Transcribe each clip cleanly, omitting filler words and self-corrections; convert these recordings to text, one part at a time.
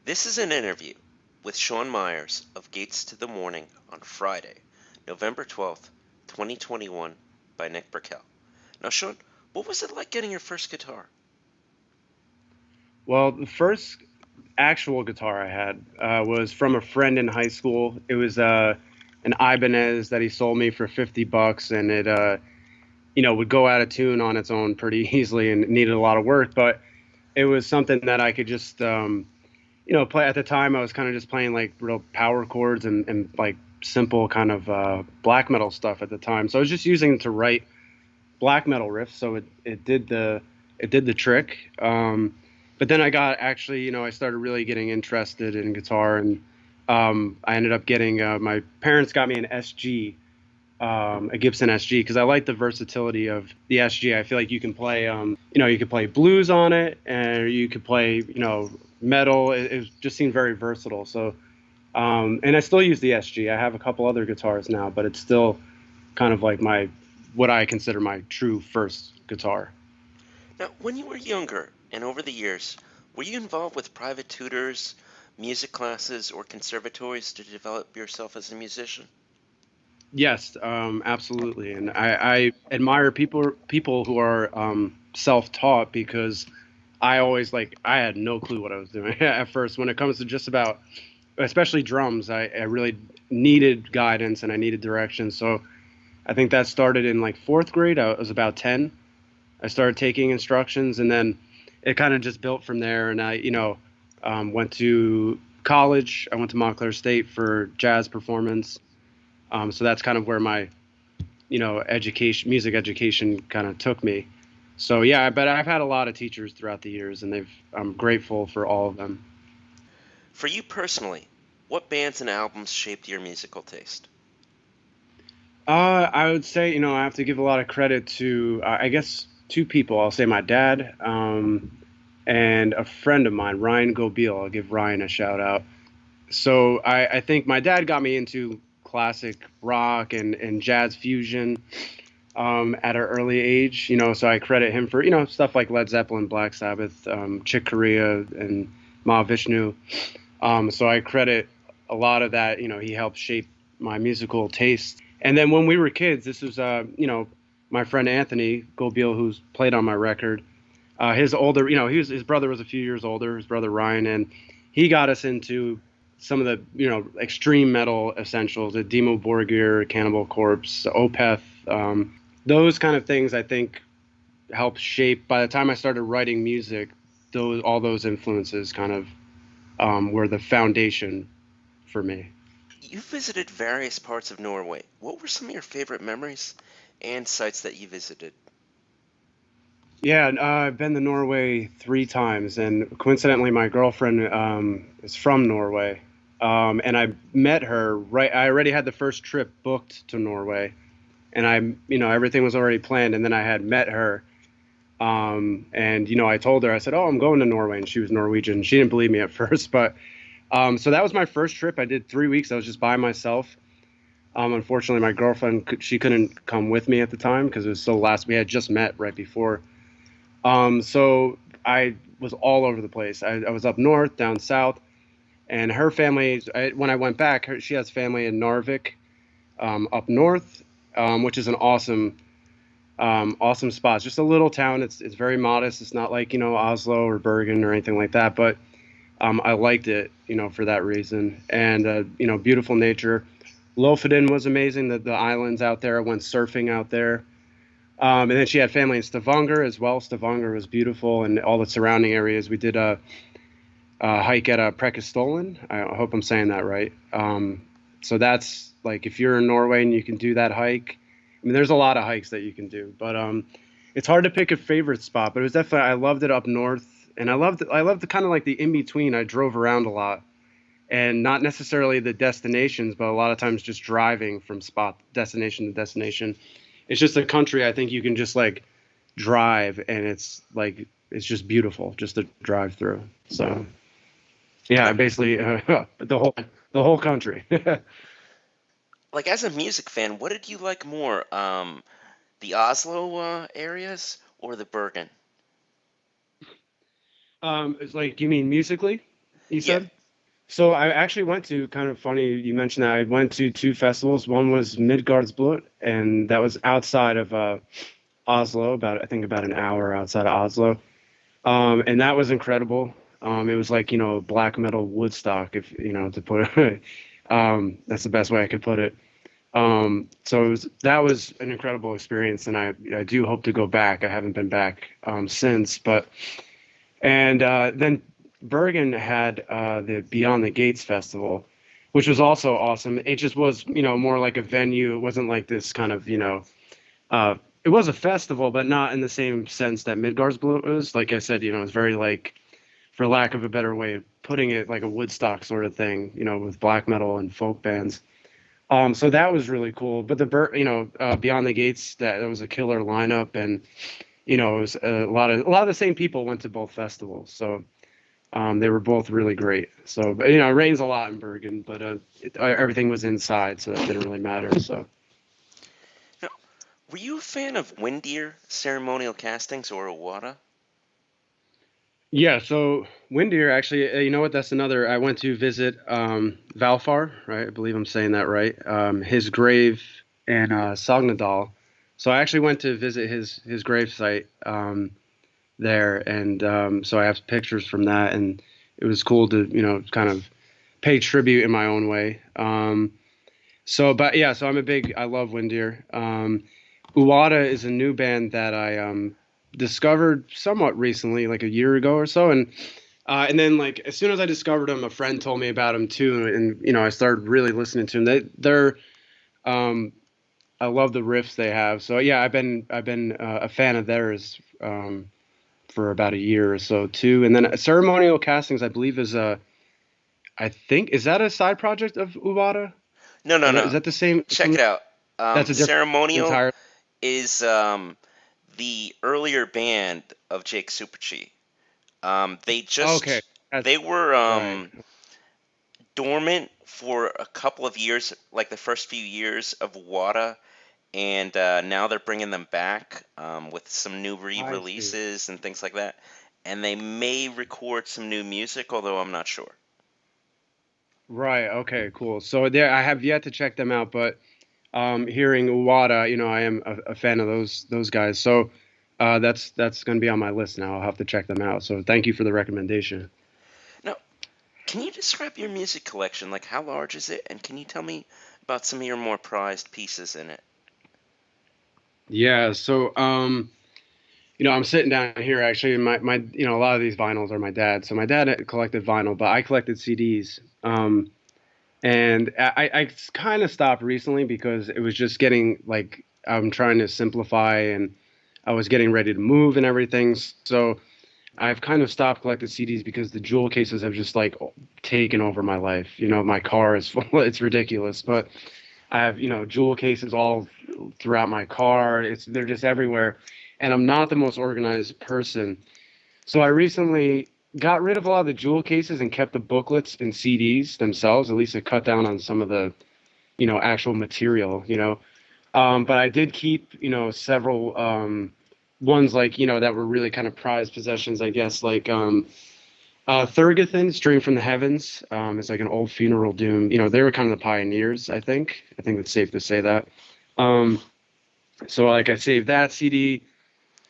This is an interview with Sean Meyers of Gates to the Morning on Friday, November 12th, 2021, by Nick Burkell. Now, Sean, what was it like getting your first guitar? Well, the first actual guitar I had was from a friend in high school. It was an Ibanez that he sold me for $50, and it would go out of tune on its own pretty easily and needed a lot of work. But it was something that I could just play. At the time, I was kind of just playing like real power chords and like simple kind of black metal stuff at the time. So I was just using it to write black metal riffs. So it did the trick. But then I got actually, I started really getting interested in guitar, and I ended up getting my parents got me an SG, a Gibson SG, because I like the versatility of the SG. I feel like you can play, you could play blues on it, and you could play, metal. It just seemed very versatile. So, and I still use the SG. I have a couple other guitars now, but it's still kind of like what I consider my true first guitar. Now, when you were younger and over the years, were you involved with private tutors, music classes, or conservatories to develop yourself as a musician? Yes, absolutely, and I admire people who are self-taught, because I always I had no clue what I was doing at first when it comes to just about, especially drums. I really needed guidance and I needed direction. So I think that started in like fourth grade. I was about 10. I started taking instructions, and then it kind of just built from there. And I, went to college. I went to Montclair State for jazz performance. So that's kind of where my, education, music education kind of took me. So yeah, but I've had a lot of teachers throughout the years, and I'm grateful for all of them. For you personally, what bands and albums shaped your musical taste? I would say, I have to give a lot of credit to, I guess, two people. I'll say my dad, and a friend of mine, Ryan Gobil. I'll give Ryan a shout out. So I think my dad got me into classic rock and jazz fusion at an early age. So I credit him for, stuff like Led Zeppelin, Black Sabbath, Chick Corea, and Mahavishnu. So I credit a lot of that. He helped shape my musical taste. And then when we were kids, this was, my friend Anthony Gobil, who's played on my record. His older, his brother was a few years older, his brother Ryan, and he got us into some of the, extreme metal essentials, the Demo Borgir, Cannibal Corpse, Opeth, those kind of things. I think helped shape. By the time I started writing music, all those influences kind of were the foundation for me. You visited various parts of Norway. What were some of your favorite memories and sites that you visited? Yeah, I've been to Norway 3 times, and coincidentally, my girlfriend is from Norway, and I met her right. I already had the first trip booked to Norway, and everything was already planned, and then I had met her, and I told her, I said, "Oh, I'm going to Norway," and she was Norwegian. She didn't believe me at first, but so that was my first trip. I did 3 weeks. I was just by myself. Unfortunately, my girlfriend she couldn't come with me at the time because it was so last. We had just met right before. So I was all over the place. I was up north, down south, and her family. When I went back, she has family in Narvik, up north, which is an awesome spot. It's just a little town. It's very modest. It's not like Oslo or Bergen or anything like that. But I liked it, for that reason. And beautiful nature. Lofoten was amazing. The islands out there. I went surfing out there. And then she had family in Stavanger as well. Stavanger was beautiful, and all the surrounding areas. We did a hike at Prekestolen. I hope I'm saying that right. So that's like if you're in Norway and you can do that hike. I mean, there's a lot of hikes that you can do, but it's hard to pick a favorite spot. But it was definitely I loved it up north, and I loved the kind of like the in between. I drove around a lot, and not necessarily the destinations, but a lot of times just driving from spot destination to destination. It's just a country I think you can just like drive, and it's just beautiful just to drive through. So yeah, Now, basically the whole country. like as a music fan, what did you like more, the Oslo areas or the Bergen? It's like you mean musically? You Yeah, said? So I actually went to, kind of funny you mentioned that, I went to two festivals. One was Midgardsblot, and that was outside of Oslo, about I think about an hour outside of Oslo. And that was incredible. It was like, black metal Woodstock, if to put it. That's the best way I could put it. So that was an incredible experience, and I do hope to go back. I haven't been back since, but and then Bergen had the Beyond the Gates festival, which was also awesome. It just was, more like a venue. It wasn't like this kind of, uh, it was a festival, but not in the same sense that Midgardsblot was. Like I said, it's very like, for lack of a better way of putting it, like a Woodstock sort of thing, with black metal and folk bands. So that was really cool. But Beyond the Gates, that was a killer lineup, and it was a lot of the same people went to both festivals. So they were both really great. So, but, it rains a lot in Bergen, but everything was inside, so that didn't really matter. So. Now, were you a fan of Windir ceremonial castings or Awada? Yeah, so Windir actually, you know what? That's another. I went to visit Valfar, right? I believe I'm saying that right. His grave in Sognadal. So I actually went to visit his grave site there, and so I have pictures from that, and it was cool to kind of pay tribute in my own way. But yeah, so I love Windir. Uwada is a new band that I discovered somewhat recently, like a year ago or so, and then like as soon as I discovered them, a friend told me about them too, and I started really listening to them. They're um, I love the riffs they have. So yeah, I've been a fan of theirs for about a year or so too. And then Ceremonial Castings, I believe, I think, is that a side project of Uwada? No, no, Is no. that the same? Check it out. That's a different Ceremonial entire. is the earlier band of Jake Superchi. They Okay, just that's they were right. dormant for a couple of years, like the first few years of Wada, and now they're bringing them back with some new I see. re-releases and things like that. And they may record some new music, although I'm not sure. Right. Okay. Cool. So there, I have yet to check them out, but hearing Uwada, I am a fan of those guys. So that's going to be on my list now. I'll have to check them out. So thank you for the recommendation. Now, can you describe your music collection? Like, how large is it? And can you tell me about some of your more prized pieces in it? Yeah. So I'm sitting down here actually, and a lot of these vinyls are my dad. So my dad had collected vinyl, but I collected CDs. And I kind of stopped recently because it was just getting like I'm trying to simplify, and I was getting ready to move and everything. So I've kind of stopped collecting CDs because the jewel cases have just like taken over my life. My car is full. It's ridiculous, but I have, jewel cases all throughout my car. They're just everywhere. And I'm not the most organized person. So I recently got rid of a lot of the jewel cases and kept the booklets and CDs themselves. At least it cut down on some of the, actual material. But I did keep, several ones like, that were really kind of prized possessions, I guess, like Thurgathan, Stream from the Heavens. It's like an old funeral doom. They were kind of the pioneers, I think. I think it's safe to say that. Um, so like I saved that CD.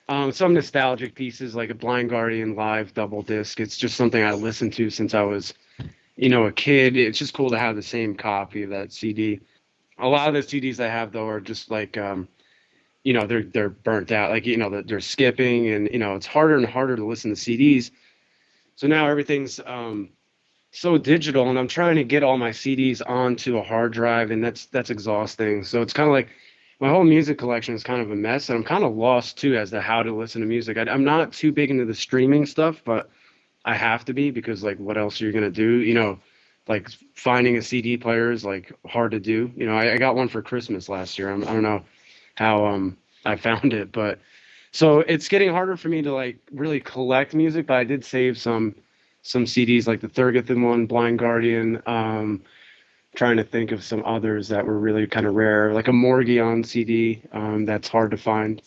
Some nostalgic pieces like a Blind Guardian live double disc. It's just something I listened to since I was, a kid. It's just cool to have the same copy of that CD. A lot of the CDs I have though are just like, they're burnt out. Like, they're skipping, and it's harder and harder to listen to CDs. So now everything's so digital, and I'm trying to get all my CDs onto a hard drive, and that's exhausting. So it's kind of like my whole music collection is kind of a mess, and I'm kind of lost too as to how to listen to music. I'm not too big into the streaming stuff, but I have to be because like what else are you gonna do? Like finding a CD player is like hard to do. I got one for Christmas last year. I don't know how I found it, but so it's getting harder for me to like really collect music, but I did save some CDs like the Thurgathan one, Blind Guardian. Trying to think of some others that were really kind of rare, like a Morgion CD that's hard to find.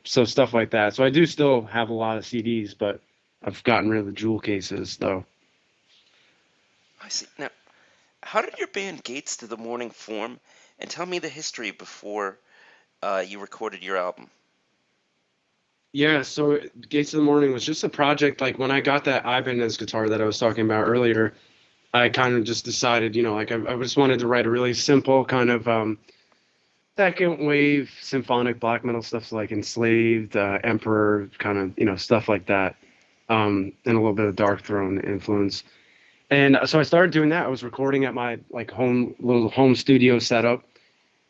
So stuff like that. So I do still have a lot of CDs, but I've gotten rid of the jewel cases though. I see. Now, how did your band Gates to the Morning form? And tell me the history before you recorded your album. Yeah, so Gates of the Morning was just a project. Like when I got that Ibanez guitar that I was talking about earlier, I kind of just decided, like I just wanted to write a really simple kind of second wave symphonic black metal stuff, so like Enslaved, Emperor, kind of, stuff like that, and a little bit of Dark Throne influence. And so I started doing that. I was recording at my like little home studio setup,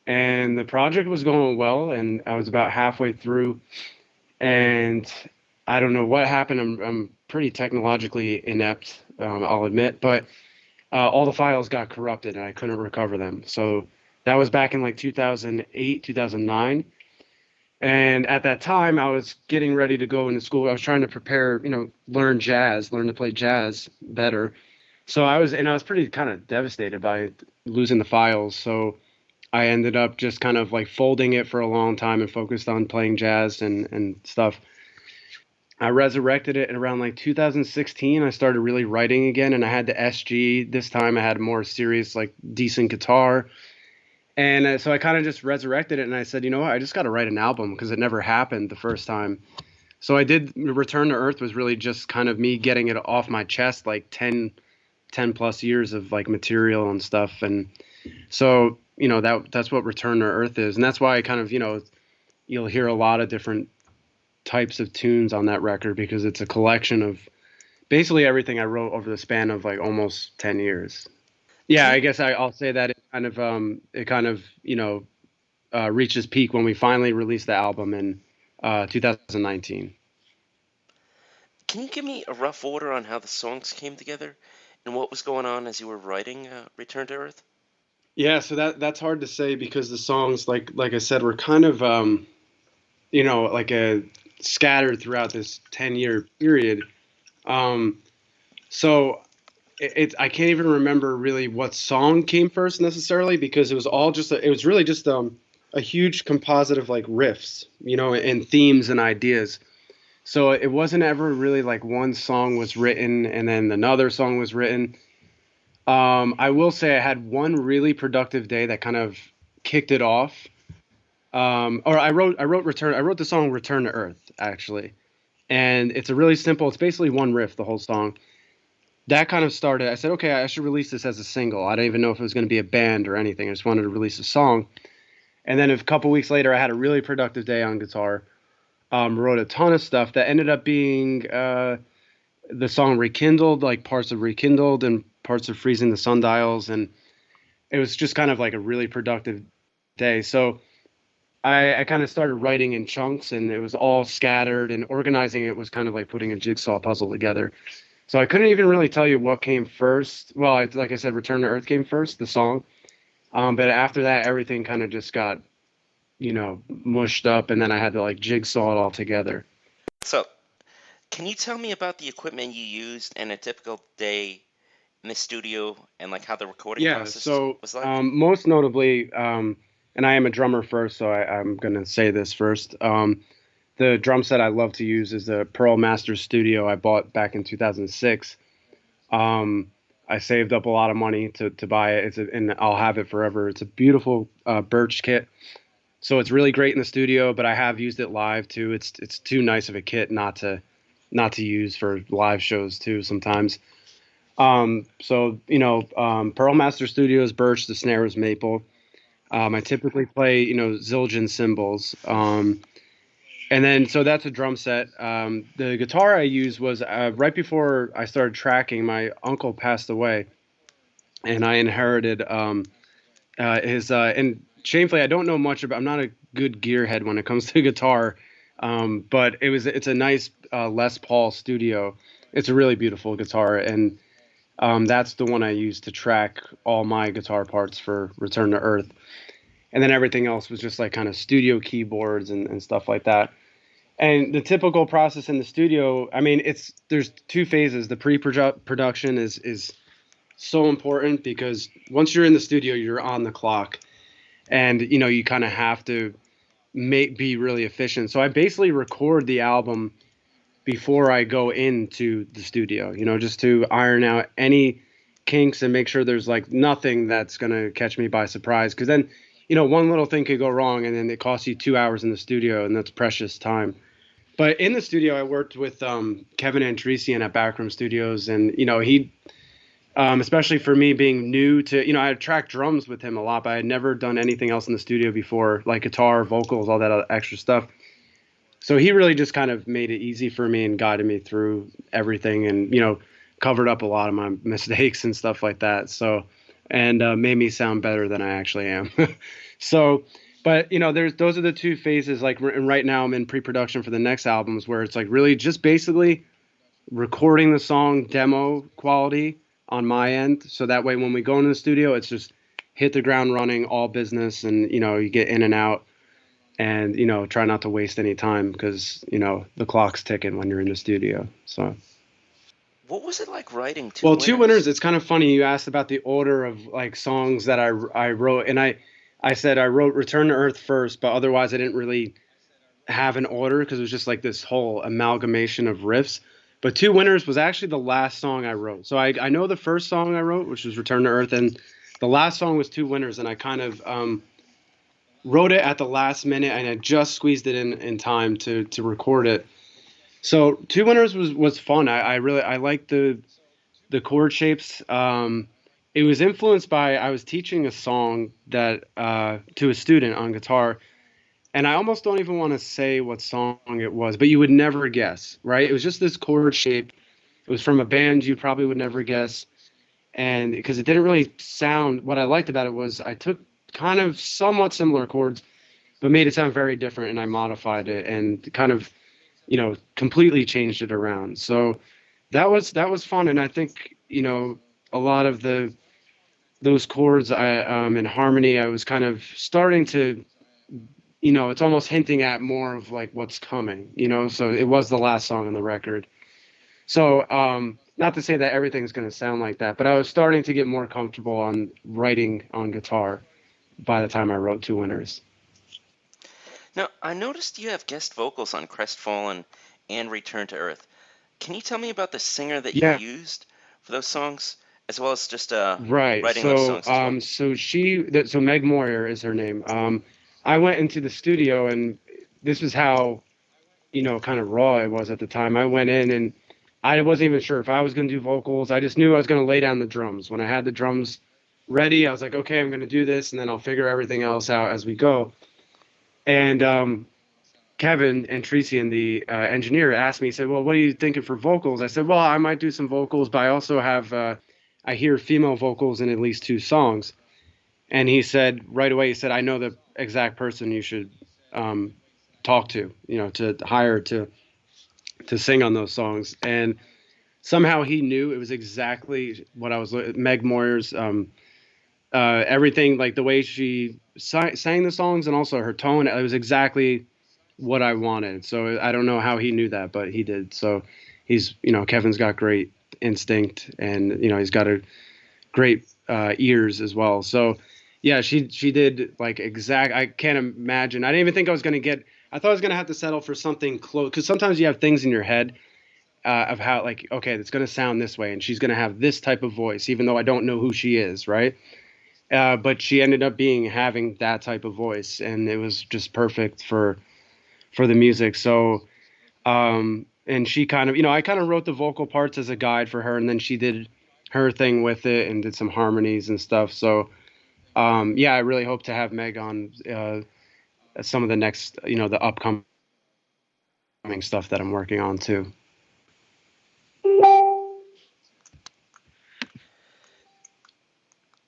and the project was going well, and I was about halfway through, and I don't know what happened. I'm pretty technologically inept, I'll admit, but all the files got corrupted and I couldn't recover them. So that was back in like 2008, 2009. And at that time, I was getting ready to go into school. I was trying to prepare, learn jazz, learn to play jazz better. So I was pretty kind of devastated by losing the files. So I ended up just kind of like folding it for a long time and focused on playing jazz and stuff. I resurrected it in around like 2016. I started really writing again, and I had the SG. This time I had a more serious, like decent guitar. And so I kind of just resurrected it, and I said, you know what, I just got to write an album because it never happened the first time. So I did. Return to Earth was really just kind of me getting it off my chest, like 10 plus years of like material and stuff. And so, that's what Return to Earth is. And that's why I kind of, you'll hear a lot of different types of tunes on that record because it's a collection of basically everything I wrote over the span of like almost 10 years. Yeah, Can I you guess I'll say that it kind of, reaches peak when we finally released the album in 2019. can you give me a rough order on how the songs came together and what was going on as you were writing Return to Earth? Yeah, so that's hard to say because the songs, like I said, were kind of like a scattered throughout this 10-year period. Um, so I can't even remember really what song came first necessarily because it was all just it was really just a huge composite of like riffs, and themes and ideas. So it wasn't ever really like one song was written and then another song was written. I will say I had one really productive day that kind of kicked it off. Or I wrote the song Return to Earth actually. And it's a really simple, it's basically one riff the whole song. That kind of started. I said, okay, I should release this as a single. I didn't even know if it was going to be a band or anything. I just wanted to release a song. And then a couple weeks later, I had a really productive day on guitar. Wrote a ton of stuff that ended up being the song Rekindled, like parts of Rekindled and parts of Freezing the Sundials. And it was just kind of like a really productive day. So I kind of started writing in chunks and it was all scattered, and organizing it was kind of like putting a jigsaw puzzle together. So I couldn't even really tell you what came first. Well, like I said, Return to Earth came first, the song. But after that, everything kind of just got, mushed up, and then I had to like jigsaw it all together. So, can you tell me about the equipment you used and a typical day in the studio and like how the recording Yeah. process So was like? most notably, and I am a drummer first, so I'm gonna say this first. The drum set I love to use is the Pearl Masters Studio I bought back in 2006. Um, I saved up a lot of money to buy it. And I'll have it forever. It's a beautiful birch kit, so it's really great in the studio. But I have used it live too. It's too nice of a kit not to use for live shows too sometimes. So Pearl Master Studio is birch. The snare is maple. I typically play Zildjian cymbals. And then, so that's a drum set. The guitar I used was right before I started tracking. My uncle passed away, and I inherited his. And shamefully, I don't know much about. I'm not a good gearhead when it comes to guitar, but it's a nice Les Paul Studio. It's a really beautiful guitar, and that's the one I use to track all my guitar parts for Return to Earth. And then everything else was just like kind of studio keyboards and stuff like that. And the typical process in the studio, I mean, there's two phases. The pre-production is so important because once you're in the studio, you're on the clock, and you kind of have to be really efficient. So I basically record the album before I go into the studio, just to iron out any kinks and make sure there's like nothing that's gonna catch me by surprise. Because then, one little thing could go wrong, and then it costs you 2 hours in the studio, and that's precious time. But in the studio, I worked with Kevin Andresian at Backroom Studios, and he, especially for me being new to, I had tracked drums with him a lot, but I had never done anything else in the studio before, like guitar, vocals, all that other extra stuff. So he really just kind of made it easy for me and guided me through everything, and covered up a lot of my mistakes and stuff like that. So, and made me sound better than I actually am. So, but there's those are the two phases. Like, and right now I'm in pre-production for the next albums, where it's like really just basically recording the song demo quality on my end, so that way when we go into the studio, it's just hit the ground running, all business, and you get in and out, and try not to waste any time, because the clock's ticking when you're in the studio. So. What was it like writing Two Well, Two Winners, Winners? it's kind of funny you asked about the order of like songs that I wrote, and I said I wrote Return to Earth first, but otherwise I didn't really have an order, because it was just like this whole amalgamation of riffs. But Two Winners was actually the last song I wrote. So I know the first song I wrote, which was Return to Earth, and the last song was Two Winners, and I kind of wrote it at the last minute, and I just squeezed it in time to record it. So Two Winners was fun. I really I liked the chord shapes. It was influenced by, I was teaching a song that to a student on guitar, and I almost don't even want to say what song it was, but you would never guess, right? It was just this chord shape. It was from a band you probably would never guess, and because it didn't really sound. What I liked about it was I took kind of somewhat similar chords, but made it sound very different, and I modified it and kind of completely changed it around. So that was fun, and I think a lot of those chords in harmony, I was kind of starting to, it's almost hinting at more of like what's coming, so it was the last song on the record. So not to say that everything's going to sound like that, but I was starting to get more comfortable on writing on guitar by the time I wrote Two Winners. Now, I noticed you have guest vocals on Crestfallen and Return to Earth. Can you tell me about the singer that you Yeah. used for those songs, as well as just Right. writing those So, songs as well? so Meg Moyer is her name. I went into the studio, and this is how, kind of raw it was at the time. I went in, and I wasn't even sure if I was going to do vocals. I just knew I was going to lay down the drums. When I had the drums ready, I was like, okay, I'm going to do this, and then I'll figure everything else out as we go. And Kevin and Tracy and the engineer asked me, he said, well, what are you thinking for vocals? I said, well, I might do some vocals, but I also have, I hear female vocals in at least two songs. And he said right away, he said, I know the exact person you should talk to, to hire to sing on those songs. And somehow he knew it was exactly what I was, Meg Moyer's, everything, like the way she sang the songs and also her tone, it was exactly what I wanted. So I don't know how he knew that, but he did. So he's, Kevin's got great instinct, and he's got a great ears as well. So yeah, she did like exact. I can't imagine. I didn't even think I was gonna get. I thought I was gonna have to settle for something close, because sometimes you have things in your head of how, like, okay, it's gonna sound this way, and she's gonna have this type of voice, even though I don't know who she is, right? But she ended up having that type of voice, and it was just perfect for the music. So, and she kind of, I kind of wrote the vocal parts as a guide for her, and then she did her thing with it and did some harmonies and stuff. So, yeah, I really hope to have Meg on some of the next, the upcoming stuff that I'm working on too.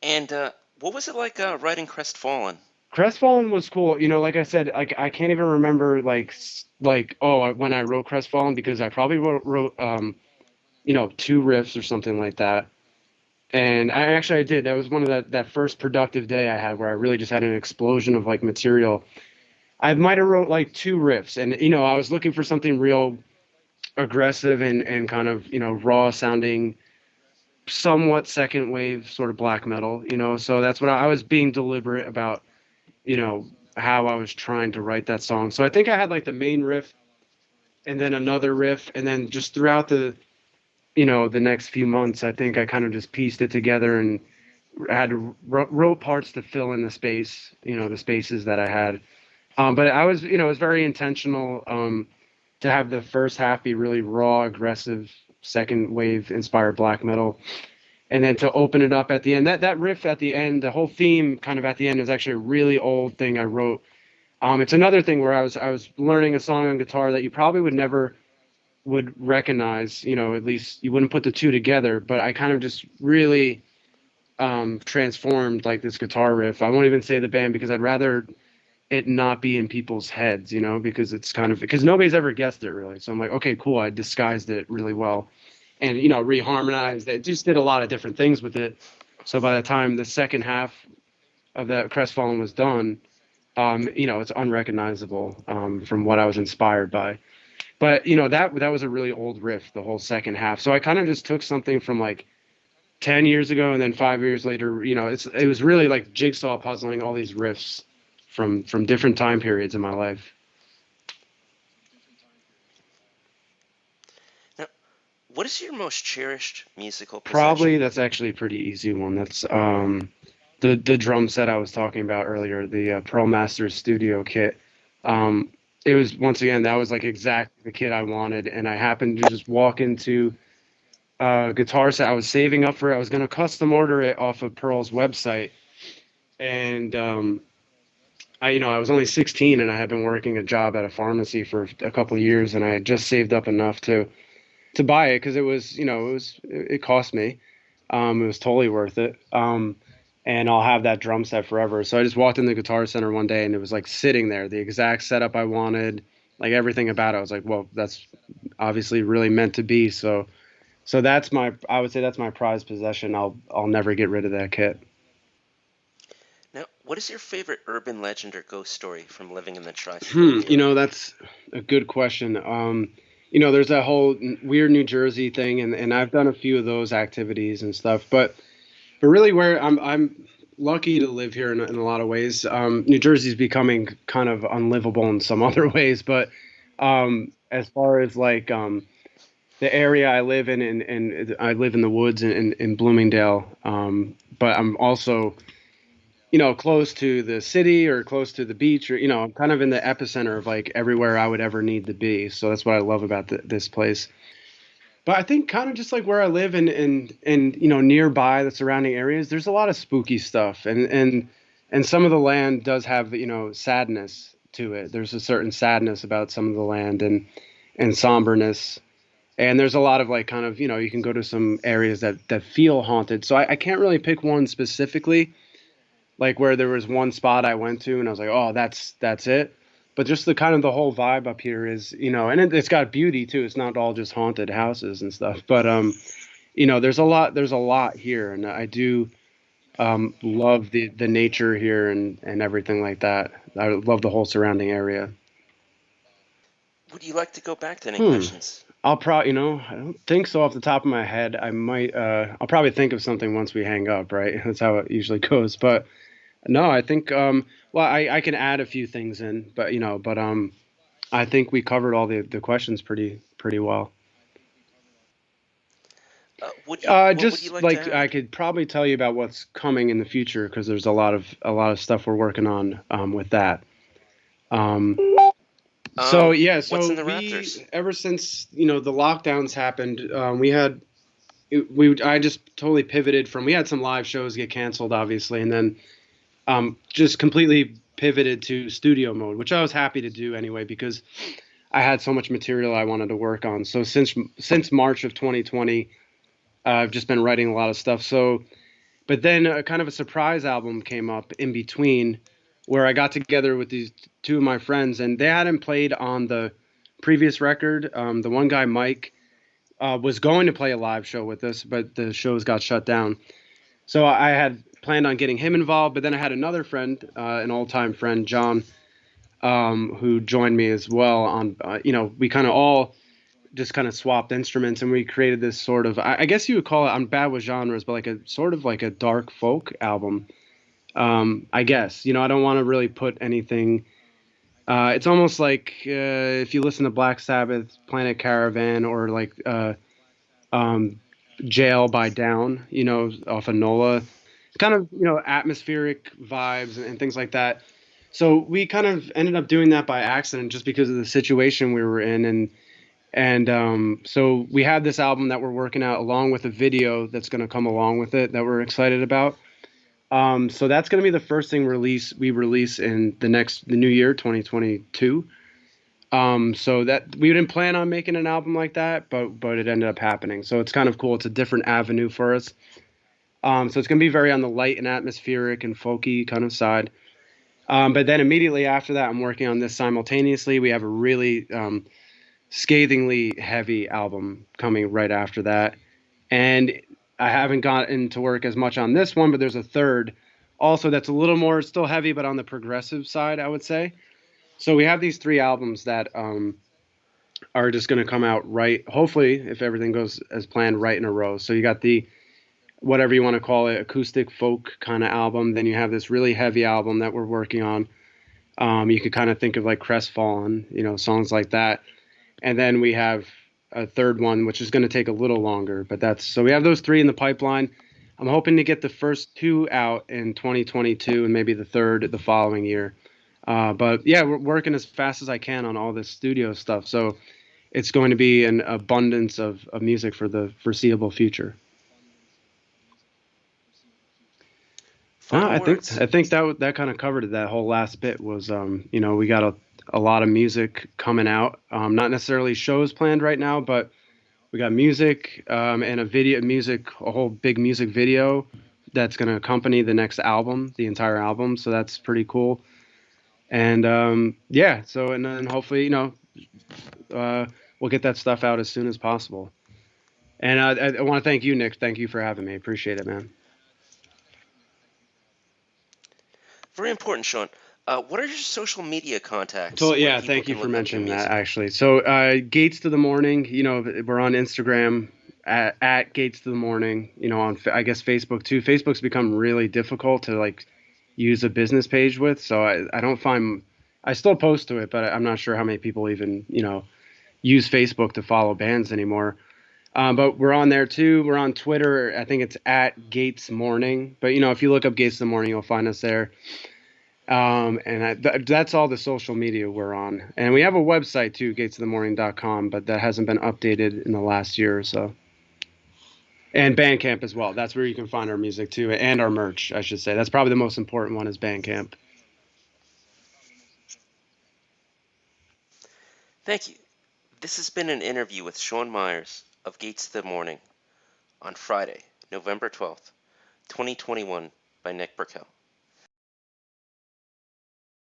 And what was it like writing Crestfallen? Crestfallen was cool. Like I said, like I can't even remember like when I wrote Crestfallen, because I probably wrote two riffs or something like that. And I did. That was one of that first productive day I had, where I really just had an explosion of like material. I might have wrote like two riffs, and I was looking for something real aggressive and kind of raw sounding, somewhat second wave sort of black metal. So that's what I was being deliberate about. How I was trying to write that song. So I think I had like the main riff, and then another riff, and then just throughout the the next few months, I think I kind of just pieced it together and had wrote parts to fill in the space, the spaces that I had. But I was, it was very intentional to have the first half be really raw, aggressive, second wave inspired black metal, and then to open it up at the end. That riff at the end, the whole theme kind of at the end is actually a really old thing I wrote. It's another thing where I was learning a song on guitar that you probably would never would recognize, at least you wouldn't put the two together, but I kind of just really transformed like this guitar riff. I won't even say the band because I'd rather it not be in people's heads, because it's kind of because nobody's ever guessed it really. So I'm like, okay, cool. I disguised it really well, and reharmonized it. Just did a lot of different things with it. So by the time the second half of that Crestfallen was done, it's unrecognizable from what I was inspired by. But that was a really old riff, the whole second half. So I kind of just took something from like 10 years ago and then 5 years later, it was really like jigsaw puzzling all these riffs from different time periods in my life. Now, what is your most cherished musical possession? Probably that's actually a pretty easy one. That's the drum set I was talking about earlier, the Pearl Masters Studio kit. It was once again that was like exactly the kit I wanted, and I happened to just walk into a guitar set I was saving up for. I was going to custom order it off of Pearl's website, and I was only 16 and I had been working a job at a pharmacy for a couple of years, and I had just saved up enough to buy it because it was, it cost me. It was totally worth it. And I'll have that drum set forever. So I just walked in the Guitar Center one day and it was like sitting there, the exact setup I wanted, like everything about it. I was like, well, that's obviously really meant to be. So I would say that's my prized possession. I'll never get rid of that kit. Now, what is your favorite urban legend or ghost story from living in the tri-state area? That's a good question. There's that whole weird New Jersey thing, and I've done a few of those activities and stuff. But really, where I'm lucky to live here in a lot of ways. New Jersey's becoming kind of unlivable in some other ways, but as far as like the area I live in, and I live in the woods in Bloomingdale, but I'm also close to the city or close to the beach, or I'm kind of in the epicenter of like everywhere I would ever need to be. So that's what I love about this place. But I think kind of just like where I live and nearby the surrounding areas, there's a lot of spooky stuff, and some of the land does have sadness to it. There's a certain sadness about some of the land and somberness. And there's a lot of like kind of you can go to some areas that feel haunted. So I can't really pick one specifically, like where there was one spot I went to and I was like, oh, that's it. But just the kind of the whole vibe up here is, and it's got beauty too. It's not all just haunted houses and stuff. But there's a lot here, and I do love the nature here and everything like that. I love the whole surrounding area. Would you like to go back to any Hmm. questions? I'll probably, I don't think so off the top of my head. I might, I'll probably think of something once we hang up, right? That's how it usually goes. But no, I think, well, I can add a few things in, but I think we covered all the questions pretty well. What would you Just like to like I add? could probably tell you about what's coming in the future because there's a lot of stuff we're working on with that. Um, so yeah, What's so in the we Raptors? ever since the lockdowns happened, I just totally pivoted from we had some live shows get canceled obviously, and then just completely pivoted to studio mode, which I was happy to do anyway because I had so much material I wanted to work on. So since March of 2020, I've just been writing a lot of stuff. So, but then kind of a surprise album came up in between, where I got together with these two of my friends, and they hadn't played on the previous record. The one guy, Mike, was going to play a live show with us, but the shows got shut down. So I had planned on getting him involved, but then I had another friend, an old time friend, John, who joined me as well. We kind of all just kind of swapped instruments and we created this sort of, I guess you would call it, I'm bad with genres, but like a sort of like a dark folk album. I guess, I don't want to really put anything. It's almost like if you listen to Black Sabbath, Planet Caravan, or like um, Jail by Down, off of NOLA, kind of, atmospheric vibes and things like that. So we kind of ended up doing that by accident just because of the situation we were in. And so we have this album that we're working out along with a video that's going to come along with it that we're excited about. So that's going to be the first thing we release in the new year, 2022. So that we didn't plan on making an album like that, but it ended up happening. So it's kind of cool. It's a different avenue for us. So it's going to be very on the light and atmospheric and folky kind of side. But then immediately after that, I'm working on this simultaneously. We have a really scathingly heavy album coming right after that. And I haven't gotten to work as much on this one, but there's a third also that's a little more still heavy, but on the progressive side, I would say. So we have these three albums that are just going to come out right, hopefully, if everything goes as planned, right in a row. So you got the whatever you want to call it, acoustic folk kind of album. Then you have this really heavy album that we're working on. You could kind of think of like Crestfallen, songs like that. And then we have a third one, which is going to take a little longer. But so we have those three in the pipeline. I'm hoping to get the first two out in 2022 and maybe the third the following year. But yeah, we're working as fast as I can on all this studio stuff. So it's going to be an abundance of music for the foreseeable future. No, Final words. I think that kind of covered it. That whole last bit was, we got a lot of music coming out. Not necessarily shows planned right now, but we got music and a whole big music video that's going to accompany the next album, the entire album. So that's pretty cool. And yeah, so and then hopefully, we'll get that stuff out as soon as possible. And I want to thank you, Nick. Thank you for having me. Appreciate it, man. Very important, Sean. What are your social media contacts So where yeah, people thank you can for look up your mentioning that. music? Actually, so Gates to the Morning. We're on Instagram at Gates to the Morning. On I guess Facebook too. Facebook's become really difficult to like use a business page with. So I don't find I still post to it, but I'm not sure how many people even use Facebook to follow bands anymore. But we're on there too. We're on Twitter. I think it's at Gates Morning. But if you look up Gates to the Morning, you'll find us there. And that's all the social media we're on. And we have a website too, gatesofthemorning.com, but that hasn't been updated in the last year or so. And Bandcamp as well. That's where you can find our music too, and our merch, I should say. That's probably the most important one is Bandcamp. Thank you. This has been an interview with Sean Meyers of Gates to the Morning on Friday, November 12th, 2021 by Nick Burkell.